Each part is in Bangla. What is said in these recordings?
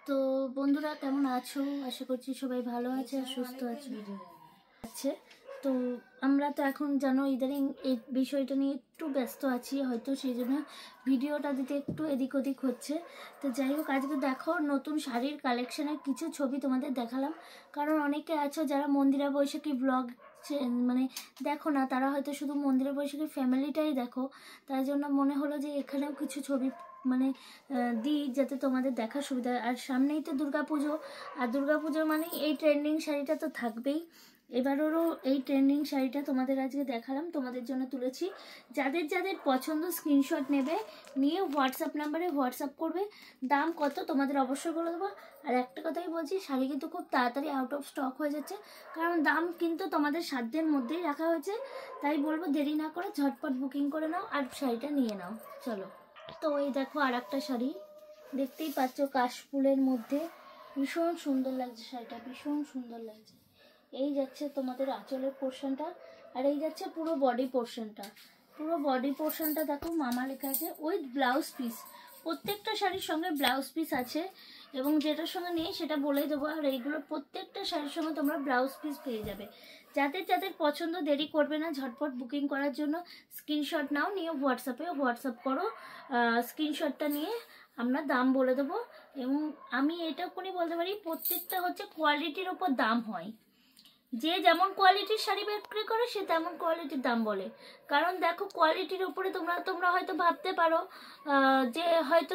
তো বন্ধুরা কেমন আছো? আশা করছি সবাই ভালো আছে আর সুস্থ আছে। তো আমরা তো এখন জানো ইদানিং এই বিষয়টা নিয়ে একটু ব্যস্ত আছি, হয়তো সেই জন্য ভিডিওটা দিতে একটু এদিক ওদিক হচ্ছে। তো যাই হোক, আজকে দেখো নতুন শাড়ির কালেকশনের কিছু ছবি তোমাদের দেখালাম, কারণ অনেকে আছো যারা মন্দিরা বৈশাখী ব্লগ মানে দেখো না, তারা হয়তো শুধু মন্দিরা বৈশাখী ফ্যামিলিটাই দেখো। তাই জন্য মনে হলো যে এখানেও কিছু ছবি মানে দিই, যাতে তোমাদের দেখার সুবিধা। আর সামনেই তো দুর্গাপুজো, আর দুর্গাপুজোর মানে এই ট্রেন্ডিং শাড়িটা তো থাকবেই। এবারেরও এই ট্রেন্ডিং শাড়িটা তোমাদের আজকে দেখালাম, তোমাদের জন্য তুলেছি। যাদের যাদের পছন্দ স্ক্রিনশট নেবে, নিয়ে হোয়াটসঅ্যাপ নাম্বারে হোয়াটসঅ্যাপ করবে। দাম কত তোমাদের অবশ্যই বলে দেবো। আর একটা কথাই বলছি, শাড়ি কিন্তু খুব তাড়াতাড়ি আউট অফ স্টক হয়ে যাচ্ছে, কারণ দাম কিন্তু তোমাদের সাধ্যের মধ্যেই রাখা হয়েছে। তাই বলবো দেরি না করে ঝটপট বুকিং করে নাও আর শাড়িটা নিয়ে নাও। চলো, তো এই দেখো আর একটা শাড়ি, দেখতেই পাচ্ছ কাশফুলের মধ্যে, ভীষণ সুন্দর লাগছে শাড়িটা, ভীষণ সুন্দর লাগছে। এই যাচ্ছে তোমাদের আঁচলের পোর্শনটা, আর এই যাচ্ছে পুরো বডি পোর্শনটা। পুরো বডি পোর্শনটা দেখো মামা লেখা আছে উইথ ব্লাউজ পিস। প্রত্যেকটা শাড়ির সঙ্গে ব্লাউজ পিস আছে, এবং যেটার সঙ্গে নেই সেটা বলে দেবো। আর এইগুলো প্রত্যেকটা শাড়ির সঙ্গে তোমরা ব্লাউজ পিস পেয়ে যাবে। যাদের যাদের পছন্দ দেরি করবে না, ঝটপট বুকিং করার জন্য স্ক্রিনশট নাও, নিয়ে হোয়াটসঅ্যাপ করো। স্ক্রিনশটটা নিয়ে আমরা দাম বলে দেবো। এবং আমি এটাকুনি বলতে পারি, প্রত্যেকটা হচ্ছে কোয়ালিটির ওপর দাম হয়। যে যেমন কোয়ালিটির শাড়ি বিক্রি করে সে তেমন কোয়ালিটির দাম বলে। কারণ দেখো কোয়ালিটির উপরে তোমরা হয়তো ভাবতে পারো যে হয়তো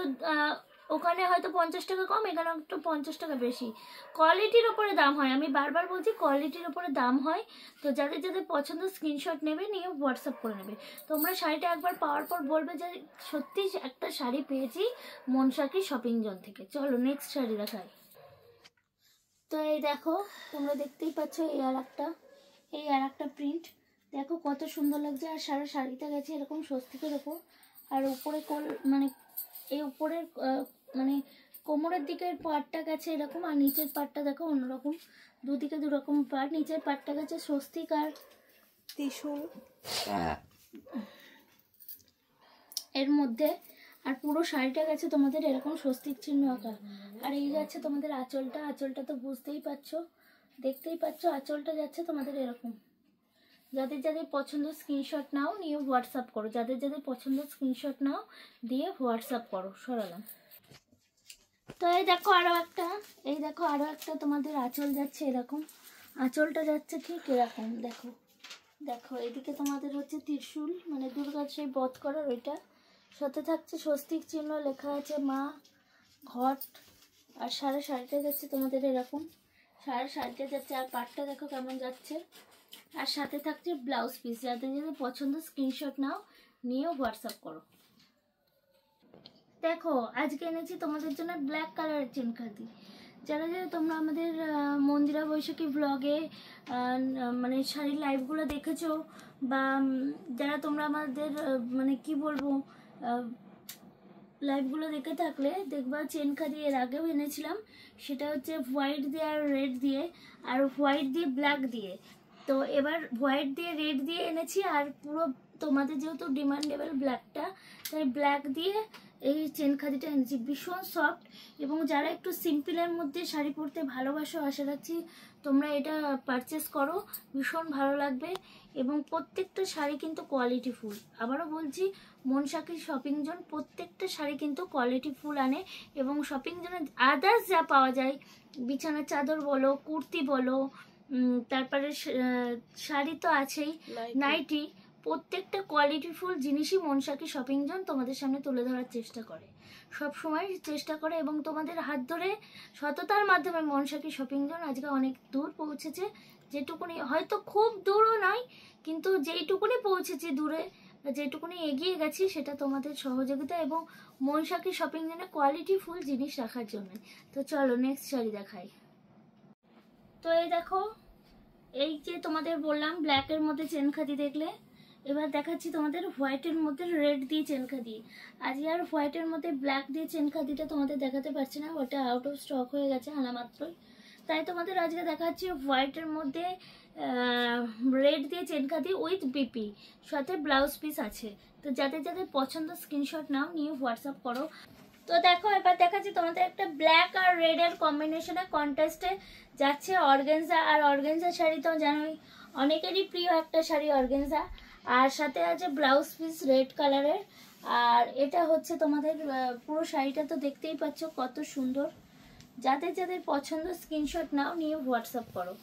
ওখানে হয়তো 50 টাকা কম, এখানে একটু 50 টাকা বেশি। কোয়ালিটির ওপরে দাম হয়, আমি বারবার বলছি কোয়ালিটির ওপরে দাম হয়। তো যাদের যাদের পছন্দ স্ক্রিনশট নেবে, নিয়ে হোয়াটসঅ্যাপ করে নেবে। তোমরা শাড়িটা একবার পাওয়ার পর বলবে যে সত্যি একটা শাড়ি পেয়েছি মনসাকি শপিং জোন থেকে। চলো নেক্সট শাড়ি দেখাই। তো এই দেখো, তোমরা দেখতেই পাচ্ছ এই আর একটা প্রিন্ট দেখো কত সুন্দর লাগছে। আর সারা শাড়িটা গেছে এরকম স্বস্তিকের ওপর, আর উপরে মানে এই উপরের মানে কোমরের দিকের পাটটা গেছে এরকম, আর নিচের পাটটা দেখো অন্যরকম, দুদিকে দুরকম পাট। নিচের পাটটা গেছে স্বস্তিক আর ত্রিশূল এর মধ্যে, আর পুরো শাড়িটা গেছে তোমাদের এরকম স্বস্তিক চিহ্ন আঁকা। আর এই যাচ্ছে তোমাদের আঁচলটা তো বুঝতেই পারছো, দেখতেই পাচ্ছ আঁচলটা যাচ্ছে তোমাদের এরকম। যাদের যাদের পছন্দ স্ক্রিনশট নাও, নিয়ে হোয়াটসঅ্যাপ করো। যাদের যাদের পছন্দ স্ক্রিনশট নাও, দিয়ে হোয়াটসঅ্যাপ করো। সরালাম। তো এই দেখো আরও একটা তোমাদের আঁচল যাচ্ছে এরকম। আঁচলটা যাচ্ছে ঠিক এরকম, দেখো দেখো এদিকে তোমাদের হচ্ছে ত্রিশূল, মানে দুর্গার সেই বধ করার ওইটা, সাথে থাকছে স্বস্তিক চিহ্ন, লেখা আছে মা, ঘট। আর সারা শাড়িটা যাচ্ছে তোমাদের এরকম, সারা শাড়িটা যাচ্ছে। আর পাটটা দেখো কেমন যাচ্ছে, আর সাথে থাকছে ব্লাউজ পিস। যাদের যাদের পছন্দ স্ক্রিনশট নাও, নিয়েও হোয়াটসঅ্যাপ করো। দেখো আজকে এনেছি তোমাদের জন্য ব্ল্যাক কালারের চেনকাতি। যারা যারা তোমরা আমাদের মন্দিরা বৈশাখী ব্লগে মানে শাড়ির লাইভগুলো দেখেছো, বা যারা তোমরা আমাদের মানে কি বলবো লাইভগুলো দেখে থাকলে দেখবা চেনকাতি এর আগেও এনেছিলাম। সেটা হচ্ছে হোয়াইট দিয়ে আর রেড দিয়ে, আর হোয়াইট দিয়ে ব্ল্যাক দিয়ে। তো এবার হোয়াইট দিয়ে রেড দিয়ে এনেছি, আর পুরো তোমাদের যেহেতু ডিমান্ডেবল ব্ল্যাকটা, তাই ব্ল্যাক দিয়ে এই চেনখাদিটা এনেছি। ভীষণ সফট, এবং যারা একটু সিম্পলের মধ্যে শাড়ি পরতে ভালোবাসো, আশা রাখছি তোমরা এটা পারচেস করো, ভীষণ ভালো লাগবে। এবং প্রত্যেকটা শাড়ি কিন্তু কোয়ালিটি ফুল। আবারও বলছি, মনসাকি শপিং জোন প্রত্যেকটা শাড়ি কিন্তু কোয়ালিটি ফুল আনে। এবং শপিং জোনে আদার্স যা পাওয়া যায়, বিছানার চাদর বলো, কুর্তি বলো, তারপরে শাড়ি তো আছেই, নাইটি, প্রত্যেকটা কোয়ালিটিফুল জিনিসই মনসাকি শপিং জোন তোমাদের সামনে তুলে ধরার চেষ্টা করে, সব সময় চেষ্টা করে। এবং তোমাদের হাত ধরে সততার মাধ্যমে মনসাকি শপিং জোন আজকে অনেক দূর পৌঁছেছে। যেটুকুনি, হয়তো খুব দূরও নয়, কিন্তু যেইটুকুনি পৌঁছেছি দূরে, যেটুকুনি এগিয়ে গেছি, সেটা তোমাদের সহযোগিতা এবং মনসাকি শপিং জোনে কোয়ালিটিফুল জিনিস রাখার জন্য। তো চলো নেক্সট শাড়ি দেখাই। তো এই দেখো, এই যে তোমাদের বললাম ব্ল্যাকের মধ্যে চেনখাদি দেখলে, এবার দেখাচ্ছি তোমাদের হোয়াইটের মধ্যে রেড দিয়ে চেনখাদি। আজকে আর হোয়াইটের মধ্যে ব্ল্যাক দিয়ে চেনখাদিটা তোমাদের দেখাতে পারছি না, ওটা আউট অফ স্টক হয়ে গেছে আনা মাত্রই। তাই তোমাদের আজকে দেখাচ্ছি হোয়াইটের মধ্যে রেড দিয়ে চেনকাতি উইথ বিপি, সাথে ব্লাউজ পিস আছে। তো যাদের যাদের পছন্দ স্ক্রিনশট নাও, নিয়ে হোয়াটসঅ্যাপ করো। তো দেখো এবার দেখাচ্ছি তোমাদের একটা ব্ল্যাক আর রেড এর কম্বিনেশনে কন্ট্রাস্টে যাচ্ছে অর্গানজা। আর অর্গানজা শাড়ি তো জানোই অনেকেরই প্রিয় একটা শাড়ি অর্গানজা। আর সাথে আছে ব্লাউজ পিস রেড কালারের। আর এটা হচ্ছে তোমাদের পুরো শাড়িটা তো দেখতেই পাচ্ছ কত সুন্দর। যাদের যাদের পছন্দ স্ক্রিনশট নাও, নিয়ে হোয়াটসঅ্যাপ করো।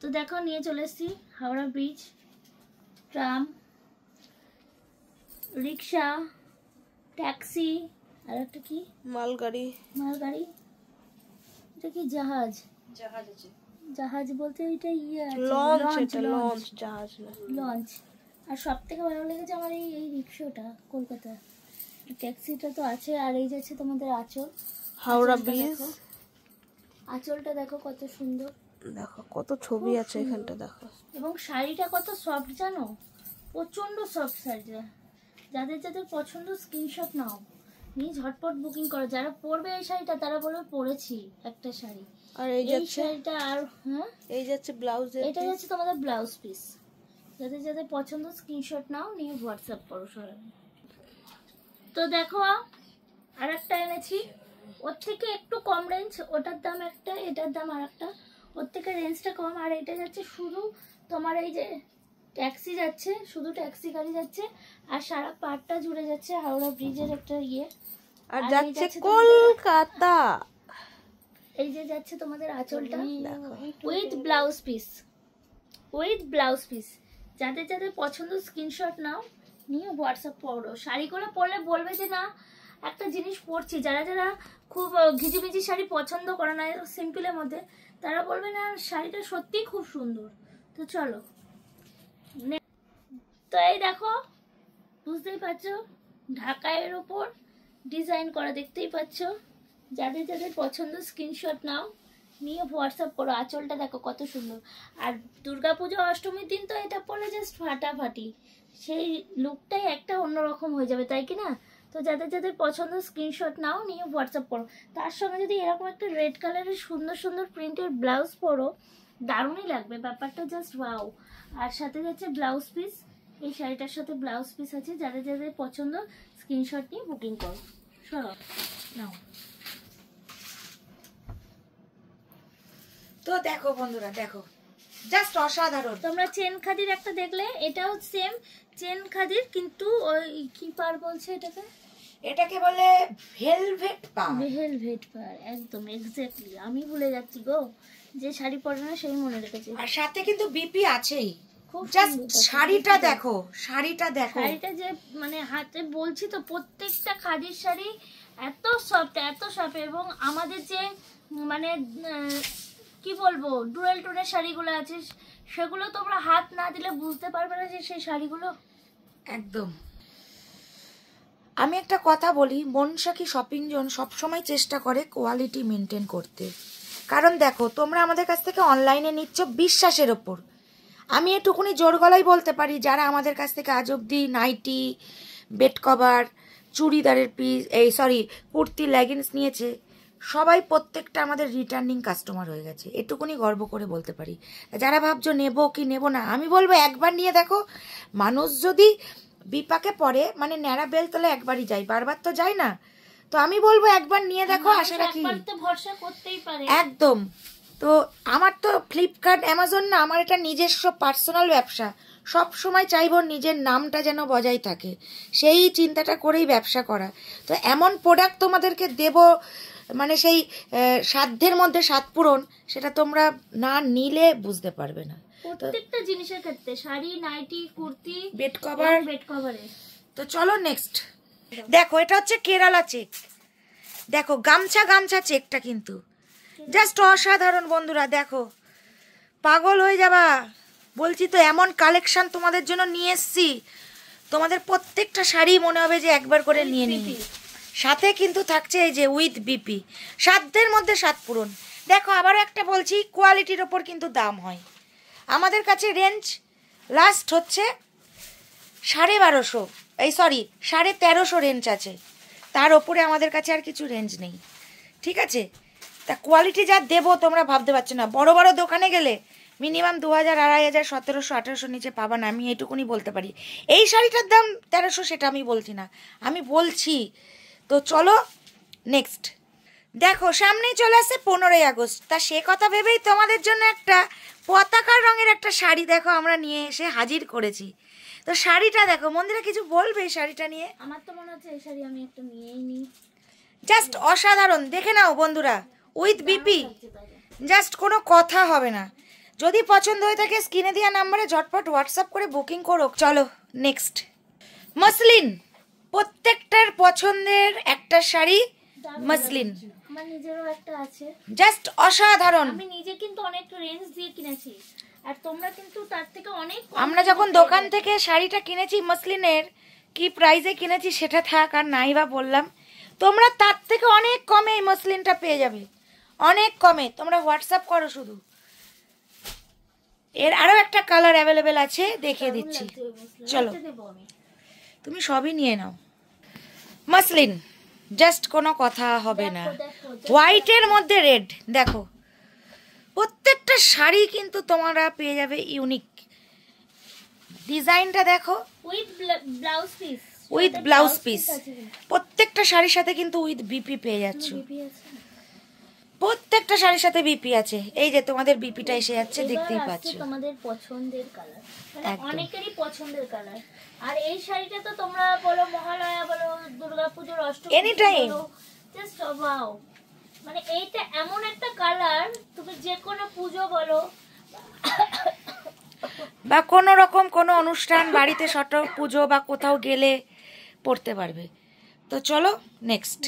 তো দেখো নিয়ে চলে এসেছি হাওড়া ব্রিজ, ট্রাম, রিক্সা, ট্যাক্সি, আর একটা কি মালগাড়ি। মালগাড়ি, এটা কি জাহাজ? জাহাজ আছে, জাহাজ বলতে এটা ইয়ে আছে, লঞ্চ। এটা লঞ্চ, জাহাজ না, লঞ্চ। আর সব থেকে ভালো লেগেছে আমার এই রিক্সাটা, কলকাতা। ট্যাক্সিটা তো আছে। আর এই যাচ্ছে তোমাদের আঁচল, হাওড়া ব্রিজ। আঁচলটা দেখো কত সুন্দর, দেখো কত ছবি আছে এখানটা, দেখো। এবং শাড়িটা কত সফট জানো, প্রচন্ড সফট শাড়িটা। যাদের যাদের পছন্দ স্ক্রিনশট নাও, নিয়ে ঝটপট বুকিং করো। যারা পরবে এই শাড়িটা তারা বলবে পরেছি একটা শাড়ি। আর এই যাচ্ছে শাড়িটা, আর হ্যাঁ এই যাচ্ছে ব্লাউজ। এটা যাচ্ছে তোমাদের ব্লাউজ পিস। যাদের যাদের পছন্দ স্ক্রিনশট নাও, নিয়ে হোয়াটসঅ্যাপ করো সবাই। তো দেখো আর একটা এনেছি, ওর থেকে একটু কম রেঞ্জ, ওটার দাম একটা, এটার দাম আর একটা। ওর থেকে রেঞ্জটা কম। আর এটা যাচ্ছে শুধু তোমার এই যে ট্যাক্সি যাচ্ছে, শুধু ট্যাক্সি গাড়ি যাচ্ছে। আর সারা পাড়টা জুড়ে যাচ্ছে হাওড়া ব্রিজের একটা ইয়ে। আর যাচ্ছে কলকাতা। এই যে যাচ্ছে তোমাদের আঁচলটা with blouse piece, with blouse piece. যাদের যাদের পছন্দ স্ক্রিনশট নাও, নিয়ে হোয়াটসঅ্যাপ করো। শাড়িগুলো পরলে বলবে যে না একটা জিনিস পরছি। যারা যারা খুব ঘিজিমিজি শাড়ি পছন্দ করে না সিম্পলের মধ্যে, তারা বলবে না শাড়িটা সত্যিই খুব সুন্দর। তো চলো, তো এই দেখো বুঝতেই পারছো ঢাকাইয়ের উপর ডিজাইন করা, দেখতেই পাচ্ছ। যাদের যাদের পছন্দ স্ক্রিনশট নাও, নিয়ে হোয়াটসঅ্যাপ করো। আঁচলটা দেখো কত সুন্দর। আর দুর্গাপুজো অষ্টমীর দিন তো এটা পরে জাস্ট ফাটাফাটি, সেই লুকটাই একটা অন্যরকম হয়ে যাবে, তাই কি না? তো যাদের যাদের পছন্দ স্ক্রিনশট নাও, নিয়ে হোয়াটসঅ্যাপ করো। তার সঙ্গে যদি এরকম একটা রেড কালারের সুন্দর সুন্দর প্রিন্টের ব্লাউজ পরো, দারুণই লাগবে ব্যাপারটা, জাস্ট ওয়াও। আর সাথে যাচ্ছে ব্লাউজ পিস, এই শাড়িটার সাথে ব্লাউজ পিস আছে। যাদের যাদের পছন্দ স্ক্রিনশট নিয়ে বুকিং করো। চলো নাও। তো দেখো বন্ধুরা, দেখো জাস্ট অসাধারণ। তোমরা চেন খাদির একটা দেখলে, এটাও সেম চেন খাদির, কিন্তু ওই কি পার বলছে এটাকে, এটাকে বলে ভেলভেট পাড়। ভেলভেট পার, একদম এক্স্যাক্টলি। আমি ভুলে যাচ্ছি গো, যে শাড়ি পরে না সেই মনে রেখেছি। আর সাথে কিন্তু বিপি আছেই। খুব জাস্ট সুন্দর। শাড়িটা দেখো, শাড়িটা দেখো। শাড়িটা যে মানে হাতে বলছি তো, প্রত্যেকটা খাদির শাড়ি এত সফট, এত সফট। এবং আমাদের যে মানে কি বলবো ডুয়েল টোনের শাড়িগুলো আছে, সেগুলো তোমরা হাত না দিলে বুঝতে পারবে না যে সেই শাড়িগুলো। একদম। আমি একটা কথা বলি, মনসাকি শপিং জোন সবসময় চেষ্টা করে কোয়ালিটি মেনটেন করতে। কারণ দেখো, তোমরা আমাদের কাছ থেকে অনলাইনে নিচ্ছ বিশ্বাসের ওপর। আমি এটুকুনি জোর গলায় বলতে পারি, যারা আমাদের কাছ থেকে আজ অব্দি নাইটি, বেড কভার, চুড়িদারের পিস, কুর্তি, লেগিংস নিয়েছে, সবাই প্রত্যেকটা আমাদের রিটার্নিং কাস্টমার হয়ে গেছে। এটুকুনি গর্ব করে বলতে পারি। যারা ভাবছো নেবো কি নেবো না, আমি বলবো একবার নিয়ে দেখো। মানুষ যদি বিপাকে পড়ে, মানে ন্যাড়া বেলতলে একবারই যায়, বারবার তো যায় না। তো আমি বলবো একবার নিয়ে দেখো, আশা রাখি ভরসা করতেই পারে। একদম। তো আমার তো ফ্লিপকার্ট, অ্যামাজন না, আমার এটা নিজস্ব পার্সোনাল ব্যবসা। সব সময় চাইবো নিজের নামটা যেন বজায় থাকে, সেই চিন্তাটা করেই ব্যবসা করা। তো এমন প্রোডাক্ট তোমাদেরকে দেব, মানে সেই সাধ্যের মধ্যে সাত পূরণ, সেটা তোমরা না নিলে বুঝতে পারবে না। প্রত্যেকটা জিনিসের ক্ষেত্রে, sari, nighty, kurti, bed cover, bed কভারে। তো চলো নেক্সট দেখো। এটা হচ্ছে কেরালা চেক। দেখো গামছা গামছা চেকটা কিন্তু জাস্ট অসাধারণ বন্ধুরা। দেখো পাগল হয়ে যাবা, বলছি তো। এমন কালেকশন তোমাদের জন্য নিয়ে এসছি, তোমাদের প্রত্যেকটা শাড়ি মনে হবে যে একবার করে নিয়ে নিই। সাথে কিন্তু থাকছে এই যে উইথ বিপি, সাধ্যের মধ্যে সাত পূরণ। দেখো আবারও একটা বলছি, কোয়ালিটির ওপর কিন্তু দাম হয়। আমাদের কাছে রেঞ্জ লাস্ট হচ্ছে 1250, 1350 রেঞ্জ আছে। তার ওপরে আমাদের কাছে আর কিছু রেঞ্জ নেই, ঠিক আছে? তা কোয়ালিটি যা দেবো তোমরা ভাবতে পারছো না। বড় বড় দোকানে গেলে মিনিমাম 2000, 2500, 1700, 1800 নিচে পাবা না, আমি এইটুকুনি বলতে পারি। এই শাড়িটার দাম 1300, সেটা আমি বলছি না, আমি বলছি। তো চলো নেক্সট। দেখো সামনেই চলে আসছে 15ই আগস্ট, তা সে কথা ভেবেই তোমাদের জন্য একটা পতাকার রঙের একটা শাড়ি দেখো আমরা নিয়ে এসে হাজির করেছি। তো শাড়িটা দেখো, মন্দিরা কিছু বলবে এই শাড়িটা নিয়ে? আমার তো মনে হচ্ছে এই শাড়ি আমি একটা নিয়েই নিই। জাস্ট অসাধারণ, দেখে নাও বন্ধুরা, উইথ বিপি, জাস্ট কোনো কথা হবে না। যদি পছন্দ হয়ে থাকে স্ক্রিনে দেওয়া নাম্বারে ঝটপট হোয়াটসঅ্যাপ করে বুকিং করো। চলো নেক্সট। মসলিন, প্রত্যেকটার পছন্দের একটা শাড়ি মসলিন, আমার নিজেরও একটা আছে। জাস্ট অসাধারণ। আমি নিজে কিন্তু অনেক রেঞ্জ দিয়ে কিনেছি, আর তোমরা কিন্তু তার থেকে অনেক কম আমরা যখন দোকান থেকে শাড়িটা কিনেছি মসলিনের, কি প্রাইসে কিনেছি সেটা থাক আর নাই বা বললাম, তোমরা তার থেকে অনেক কমে এই মসলিনটা পেয়ে যাবে, অনেক কমে। তোমরা হোয়াটসঅ্যাপ করো শুধু। এর আরো একটা কালার অ্যাভেলেবেল আছে, দেখিয়ে দিচ্ছি। চলো তুমি সবই নিয়ে নাও। মসলিন, জাস্ট কোনো কথা হবে না। হোয়াইটের মধ্যে রেড, দেখো প্রত্যেকটা শাড়ি কিন্তু তোমরা পেয়ে যাবে ইউনিক। ডিজাইনটা দেখো, with blouse piece, with blouse piece. প্রত্যেকটা শাড়ির সাথে কিন্তু উইথ বিপি পেয়ে যাচ্ছ। প্রত্যেকটা শাড়ির সাথে বিপি আছে। এই যে তোমাদের বিপিটা এসে যাচ্ছে, দেখতেই পাচ্ছ। তোমাদের পছন্দের কালার, একদম। অনেকেরই পছন্দের কালার। আর এই শাড়িটা তো তোমরা বলো মহালয়া বলো, দুর্গাপূজার Ashtami, any time, just wow. মানে এইটা এমন একটা কালার, তুমি যে কোনো পুজো বলো বা কোনো রকম কোনো অনুষ্ঠান, বাড়িতে ছোট পুজো বা কোথাও গেলে পরতে পারবে। তো চলো নেক্সট।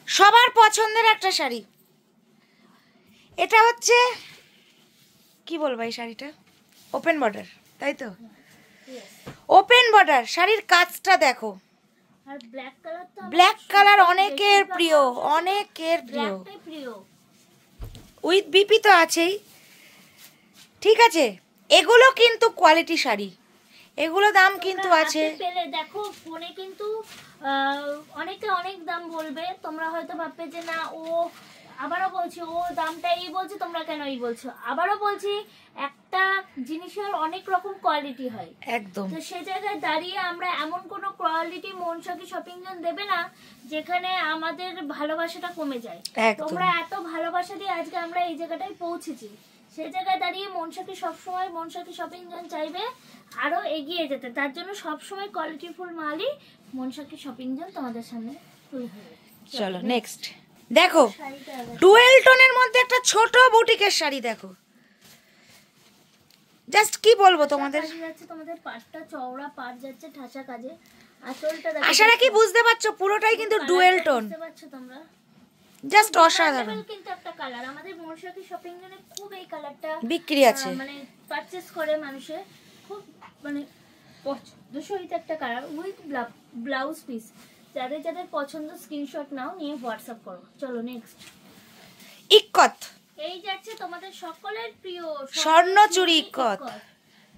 সবার পছন্দের একটা শাড়ি, এটা হচ্ছে কি বলবো এই শাড়িটা, ওপেন বর্ডার, তাই তো? ওপেন বর্ডার, শাড়ির কাজটা দেখো। আর ব্ল্যাক কালার, তো ব্ল্যাক কালার অনেকের প্রিয়, অনেকের প্রিয়। ব্ল্যাকটাই প্রিয়। উইথ বিপি তো আছেই, ঠিক আছে। এগুলো কিন্তু কোয়ালিটি শাড়ি, এগুলো দাম কিন্তু আছে। পেলে দেখো ফোনে কিন্তু অনেকে অনেক দাম বলবে, তোমরা হয়তো ভাববে যে না ও, আবারও বলছি ও দামটা এই বলছে, তোমরা কেন এই বলছো। আবারও বলছি, একটা জিনিসের অনেক রকম কোয়ালিটি হয়, একদম। তো সে জায়গায় দাঁড়িয়ে আমরা এমন কোনো কোয়ালিটি মনসাকি শপিং জন দেবে না যেখানে আমাদের ভালোবাসাটা কমে যায়। একদম। তোমরা এত ভালোবাসা দিয়ে আজকে আমরা এই জায়গাটায় পৌঁছেছি, সেই জায়গায় দাঁড়িয়ে মনসাকি সবসময়, মনসাকি শপিং জন চাইবে আরো এগিয়ে যেতে। তার জন্য সবসময় কোয়ালিটিফুল মালই মনসাকি শপিং জন তোমাদের সামনে তুলে ধরবে। চলো নেক্সট। দেখো ডুয়েল টোনের মধ্যে একটা ছোট বুটিকের শাড়ি, দেখো জাস্ট কি বলবো তোমাদের। যাচ্ছে তোমাদের পাটটা চওড়া, পাট যাচ্ছে ঠাসা কাজে, আঁচলটা দেখো। আশা রাখি বুঝতে পারছো, পুরোটাই কিন্তু ডুয়েল টোন, বুঝতে পারছো তোমরা, জাস্ট অসাধারণ। কিন্তু একটা কালার আমাদের মনসাকি শপিং জনে খুব এই কালারটা বিক্রি আছে, মানে পারচেজ করে মানুষে, খুব মানে পছন্দসই একটা কালার উইথ ব্লাউজ পিস। যাদের যাদের পছন্দ স্ক্রিনশট নাও, নিয়ে হোয়াটসঅ্যাপ করো। চলো নেক্সট। ইক্কত, এই যাচ্ছে তোমাদের সকলের প্রিয় স্বর্ণচুরি ইক্কত।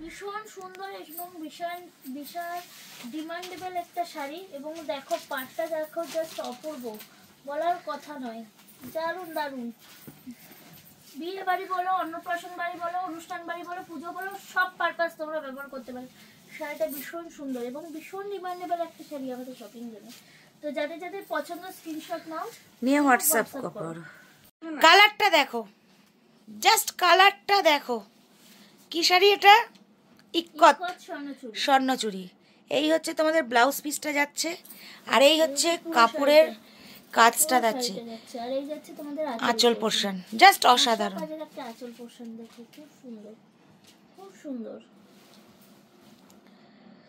ভীষণ সুন্দর এবং ভীষণ বিশাল ডিমান্ডেবল একটা শাড়ি। এবং দেখো পাটটা দেখো, জাস্ট অপূর্ব, বলার কথা নয়, দারুণ দারুণ। বিয়ে বাড়ি বলো, অন্নপ্রাশন বাড়ি বলো, অনুষ্ঠান বাড়ি বলো, পুজো বলো, সব পারপাস তোমরা ব্যবহার করতে পারো। শাড়িটা ভীষণ সুন্দর এবং ভীষণ ডিমান্ডেবল একটা শাড়ি আমাদের শপিং জন্য। তো যাদের যাদের পছন্দ স্ক্রিনশট নাও, নিয়ে হোয়াটসঅ্যাপ করো। কালারটা দেখো, জাস্ট কালারটা দেখো। কি শাড়ি এটা? ইক্কত স্বর্ণচুরি। এই হচ্ছে তোমাদের ব্লাউজ পিসটা যাচ্ছে, আর এই হচ্ছে কাপড়ের কাজটা যাচ্ছে, আর এই যাচ্ছে তোমাদের আঁচল পোর্শন, জাস্ট অসাধারণ। একটা আঁচল পোর্শন দেখো, খুব সুন্দর, খুব সুন্দর।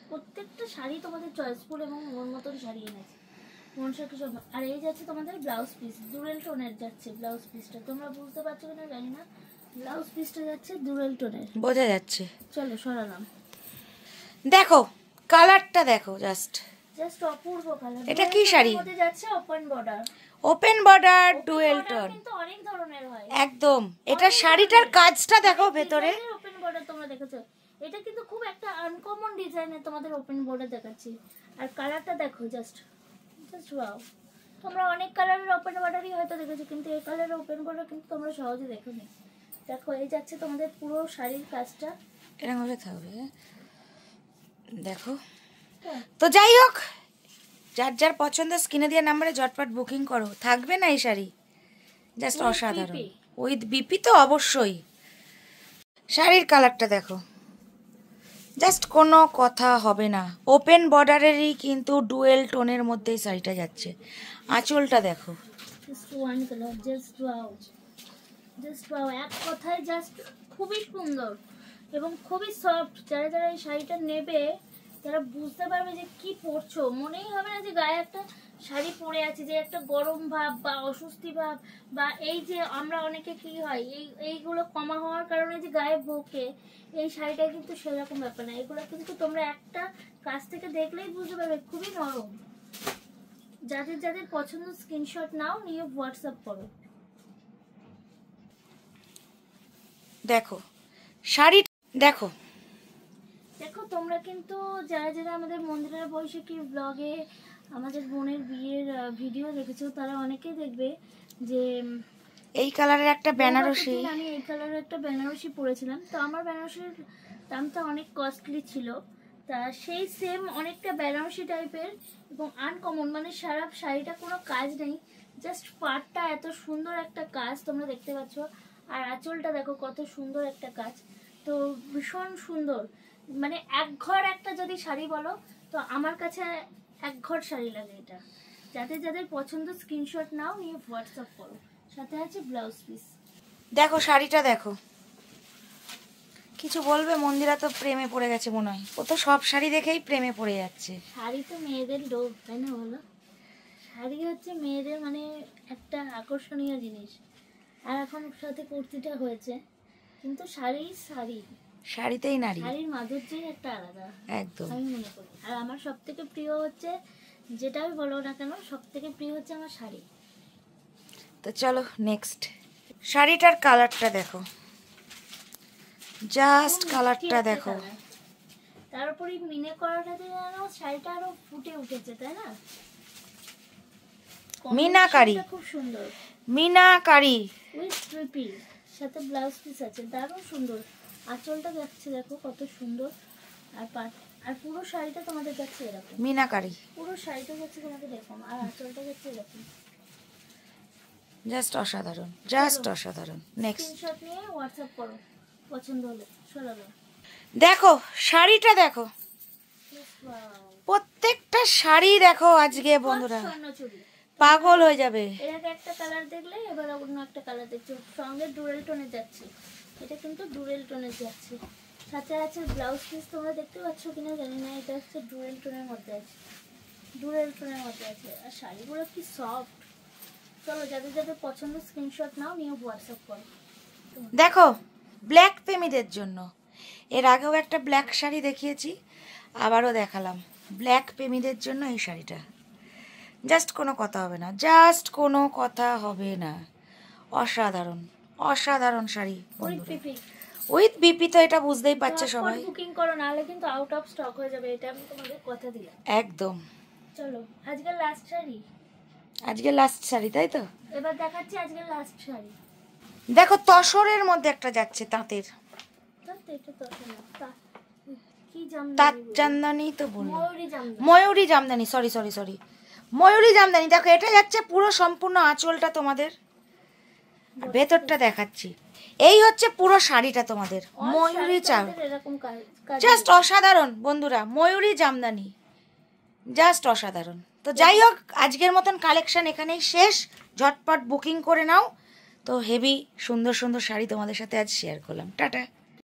প্রত্যেকটা শাড়ি তোমাদের চয়েসফুল এবং মন মতন শাড়ি এনেছে মনসাকি সব। আর এই যাচ্ছে তোমাদের ব্লাউজ পিস, ডুয়েল টোনের যাচ্ছে ব্লাউজ পিসটা। তোমরা বুঝতে পারছো কিনা জানি না, ব্লাউজ পিসটা যাচ্ছে ডুয়েল টোনের, বোঝা যাচ্ছে। চলো সরালাম। দেখো কালারটা দেখো, জাস্ট অপূর্ব কালার। এটা কি শাড়ি? মধ্যে যাচ্ছে open border, open border dual tone, কিন্তু অনেক ধরনের হয় একদম। এটা শাড়িটার কাজটা দেখো ভেতরে, ওপেন বর্ডার তোমরা দেখেছো, এটা কিন্তু খুব একটা আনকমন ডিজাইনের তোমাদের ওপেন বর্ডার দেখাচ্ছি। আর কালারটা দেখো, জাস্ট ওয়াও। তোমরা অনেক কালারের ওপেন বর্ডারই হয়তো দেখেছো, কিন্তু এই কালারের ওপেন বর্ডার কিন্তু তোমরা সহজে দেখোনি। দেখো এই যাচ্ছে তোমাদের পুরো শাড়ির কাজটা। এরকম ভাবে থাকবে, দেখো। হ্যাঁ। তো যাই হোক, যার যার পছন্দ স্ক্রিনে দেওয়া নাম্বারে ঝটপট বুকিং করো, থাকবে না এই শাড়ি, জাস্ট With অসাধারণ। BP উইথ বিপি তো অবশ্যই। শাড়ির কালারটা দেখো, জাস্ট কোনো কথা হবে না। ওপেন বর্ডারেরই কিন্তু ডুয়েল টোনের মধ্যেই শাড়িটা যাচ্ছে। আঁচলটা দেখো, just one colour, just wow, just wow, এক কথায় জাস্ট খুবই সুন্দর এবং খুবই সফট। যারা যারা এই শাড়িটা নেবে তারা বুঝতে পারবে যে কি পরছো, মনেই হবে না যে গায়ে একটা শাড়ি পরে আছে, যে একটা গরম ভাব বা অস্বস্তি ভাব বা এই যে আমরা অনেকে কি হয় এইগুলো কমা হওয়ার কারণে যে গায়ে বকে, এই শাড়িটা কিন্তু সেরকম ব্যাপার না। এগুলো কিন্তু তোমরা একটা কাছ থেকে দেখলেই বুঝতে পারবে খুবই নরম। যাদের যাদের পছন্দ স্ক্রিনশট নাও, নিয়ে হোয়াটসঅ্যাপ করো। দেখো শাড়ি, দেখো দেখো তোমরা কিন্তু যারা যারা আমাদের মন্দিরের বৈশাখী ব্লগে আমাদের বোনের বিয়ের ভিডিও দেখেছো, তারা অনেকেই দেখবে যে এই কালারের একটা বেনারসি, আমি এই কালারের একটা বেনারসি পরেছিলাম। তো আমার বেনারসির দামটা অনেক কস্টলি ছিল, তা সেই সেম অনেকটা বেনারসি টাইপের এবং আনকমন, মানে সারা শাড়িটা কোনো কাজ নেই, জাস্ট পাড়টা এত সুন্দর একটা কাজ তোমরা দেখতে পাচ্ছ। আর আঁচলটা দেখো কত সুন্দর একটা কাজ, তো ভীষণ সুন্দর। মানে এক ঘর একটা যদি শাড়ি বলো, তো আমার কাছে এক ঘর শাড়ি লাগে এটা। যাদের যাদের পছন্দ স্ক্রিনশট নাও, নিয়ে হোয়াটসঅ্যাপ করো। সাথে আছে ব্লাউজ পিস। দেখো শাড়িটা দেখো। কিছু বলবে? মন্দিরা তো প্রেমে পড়ে গেছে মনে হয়, ও তো সব শাড়ি দেখেই প্রেমে পড়ে যাচ্ছে। শাড়ি তো মেয়েদের লোভ, তাই না বলো? শাড়ি হচ্ছে মেয়েদের মানে একটা আকর্ষণীয় জিনিস। আর এখন সাথে কুর্তিটা হয়েছে, কিন্তু শাড়ি শাড়ি, শাড়িতেই নারী, শাড়ির মাধুর্যই একটা আলাদা একদম। আমি মনে করি। আর আমার সব থেকে প্রিয় হচ্ছে, যেটাই বলো না কেন, সব থেকে প্রিয় হচ্ছে আমার শাড়ি। তো চলো নেক্সট, শাড়িটার কালারটা দেখো, জাস্ট কালারটা দেখো। তার উপরে মিনে করাটাতে যেন শাড়িটা আরো ফুটে উঠেছে, তাই না? মিনাকারি, combination টা খুব সুন্দর, মিনাকারি উইথ ট্রিপি, সাথে ব্লাউজ পিস আছে, দারুণ সুন্দর। আঁচলটা যাচ্ছে দেখো কত সুন্দর। আর পুরো শাড়িটা তোমাদের যাচ্ছে এরকম, মিনাকারি, পুরো শাড়িটা যাচ্ছে তোমাদের এরকম, আর আঁচলটা যাচ্ছে এরকম। জাস্ট অসাধারণ, জাস্ট অসাধারণ। নেক্সট স্ক্রিনশট নিয়ে হোয়াটসঅ্যাপ করো পছন্দ হলে। সরালো, দেখো শাড়িটা দেখো, প্রত্যেকটা শাড়ি দেখো আজকে বন্ধুরা স্বর্ণচুরি পাগল হয়ে যাবে। এর আগে একটা কালার দেখলে, এবার অন্য একটা কালার দেখছো, সঙ্গে ডুরেল টোনে যাচ্ছে। এটা কিন্তু ডুরেল টোনে যাচ্ছে, সাথে আছে ব্লাউজ পিস। তোমরা দেখতে পাচ্ছ কিনা জানি না, এটা হচ্ছে ডুরেল টোনের মধ্যে আছে, ডুরেল টোনের মধ্যে আছে। আর শাড়িগুলো কি সফট। চলো যাদের যাদের পছন্দ স্ক্রিনশট নাও, নিয়ে হোয়াটসঅ্যাপ করো। দেখো ব্ল্যাক প্রেমীদের জন্য, এর আগেও একটা ব্ল্যাক শাড়ি দেখিয়েছি, আবারও দেখালাম। ব্ল্যাক প্রেমীদের জন্য এই শাড়িটা, জাস্ট কোনো কথা হবে না, জাস্ট কোনো কথা হবে না। অসাধারণ, অসাধারণ শাড়ি উইথ বন্ধুরা। পিপি, উইথ বিপি তো এটা বুঝতেই পারছে সবাই। বুকিং করো, নাহলে কিন্তু আউট অফ স্টক হয়ে যাবে, এটা আমি তোমাদের কথা দিলাম। একদম। চলো আজকের লাস্ট শাড়ি, আজকে লাস্ট শাড়ি, তাই তো? এবার দেখাচ্ছি আজকের লাস্ট শাড়ি। দেখো তসরের মধ্যে একটা যাচ্ছে, তাঁতের, এটা তো না, কি জামদানি, তাঁত জামদানি তো বললো, ময়ূরী জামদানি। ময়ূরী জামদানি, সরি সরি সরি, ময়ূরী জামদানি। দেখো এটা যাচ্ছে পুরো সম্পূর্ণ আঁচলটা তোমাদের, আর ভেতরটা দেখাচ্ছি। এই হচ্ছে পুরো শাড়িটা তোমাদের ময়ূরী চাল, এরকম কাজ, জাস্ট অসাধারণ বন্ধুরা। ময়ূরী জামদানি, জাস্ট অসাধারণ। তো যাই হোক, আজকের মতন কালেকশন এখানেই শেষ। ঝটপট বুকিং করে নাও। তো হেভি সুন্দর সুন্দর শাড়ি তোমাদের সাথে আজ শেয়ার করলাম। টাটা।